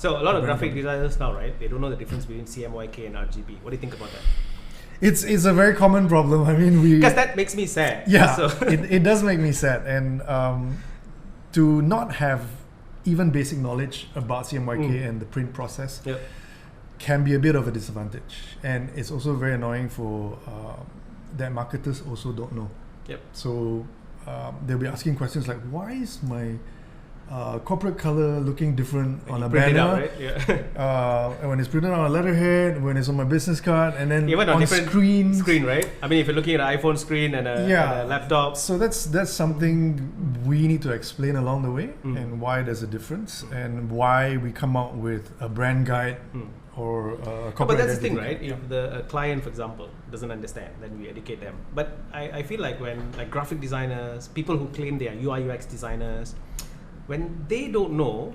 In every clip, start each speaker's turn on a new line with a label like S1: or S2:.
S1: So a lot of graphic designers now, right? They don't know the difference between CMYK and RGB. What do you think about that?
S2: It's a very common problem. I mean,
S1: because that makes me sad.
S2: Yeah, so it does make me sad, and to not have even basic knowledge about CMYK and the print process can be a bit of a disadvantage, and it's also very annoying for that marketers also don't know. So they'll be asking questions like, why is my corporate color looking different on a banner,
S1: out, right?
S2: when it's printed on a letterhead, when it's on my business card, and then
S1: even
S2: on
S1: screen, right? I mean, if you're looking at an iPhone screen and a laptop.
S2: So that's something we need to explain along the way, and why there's a difference, and why we come out with a brand guide or a corporate.
S1: But that's the thing, right? If the client, for example, doesn't understand, then we educate them. But I feel like when like graphic designers, people who claim they are UI UX designers, when they don't know,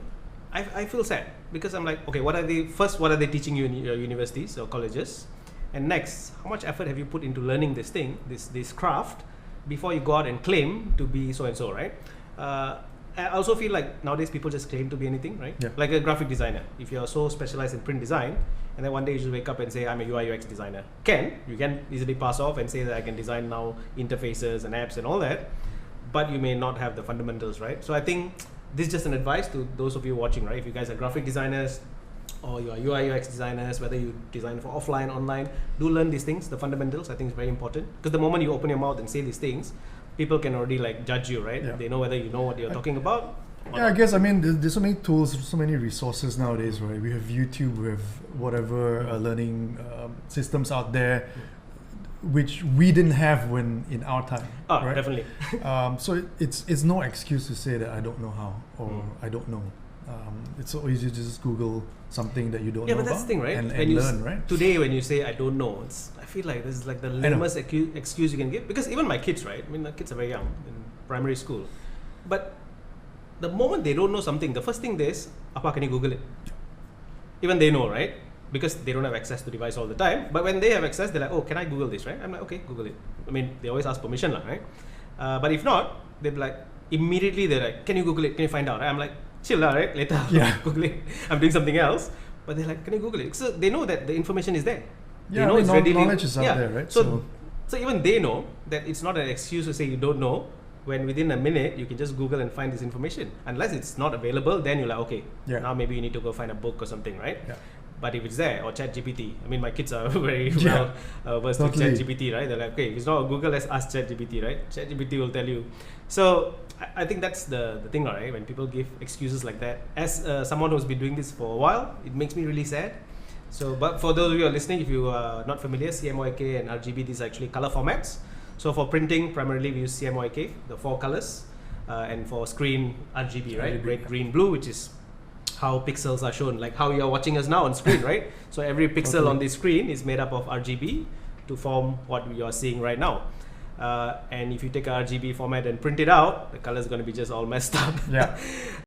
S1: I feel sad, because I'm like, okay, what are they teaching you in your universities or colleges? And next, how much effort have you put into learning this thing, this craft, before you go out and claim to be so and so, right? I also feel like nowadays people just claim to be anything, right? Like a graphic designer. If you're so specialized in print design, and then one day you just wake up and say, I'm a UI UX designer. You can easily pass off and say that I can design now interfaces and apps and all that, but you may not have the fundamentals, right? So I think this is just an advice to those of you watching, right? If you guys are graphic designers or you are UI UX designers, whether you design for offline, online, do learn these things, the fundamentals. I think is very important, because the moment you open your mouth and say these things, people can already like judge you, right? They know whether you know what you're talking about.
S2: I guess, I mean, there's so many tools, so many resources nowadays, right? We have YouTube, we have whatever learning systems out there, which we didn't have when in our time. Right?
S1: Definitely.
S2: So it's no excuse to say that I don't know how, or I don't know. It's so easy to just Google something that you don't know about.
S1: Yeah, but that's the thing, right?
S2: And
S1: learn,
S2: right?
S1: Today, when you say I don't know, I feel like this is like the lamest excuse you can give. Because even my kids, right? I mean, the kids are very young in primary school, but the moment they don't know something, the first thing is, "Appa, can you Google it?" Even they know, right? Because they don't have access to device all the time. But when they have access, they're like, oh, can I Google this, right? I'm like, okay, Google it. I mean, they always ask permission, right? But if not, they'll be like, immediately they're like, can you Google it? Can you find out? I'm like, chill, right? Later, Google it. I'm doing something else. But they're like, can you Google it? So they know that the information is there.
S2: Yeah,
S1: they know it's readily,
S2: knowledge is out there, right?
S1: So even they know that it's not an excuse to say you don't know, when within a minute you can just Google and find this information. Unless it's not available, then you're like, okay, now maybe you need to go find a book or something, right? But if it's there, or ChatGPT, I mean, my kids are very well versed with ChatGPT, right? They're like, okay, if it's not Google, let's ask ChatGPT, right? ChatGPT will tell you. So I think that's the thing, right? When people give excuses like that, as someone who's been doing this for a while, it makes me really sad. So, but for those of you who are listening, if you are not familiar, CMYK and RGB, these are actually color formats. So for printing, primarily we use CMYK, the 4 colors, and for screen, RGB, right? Red, green, blue, which is how pixels are shown, like how you're watching us now on screen, right? So every pixel on the screen is made up of RGB to form what you're seeing right now. And if you take a RGB format and print it out, the color is going to be just all messed up.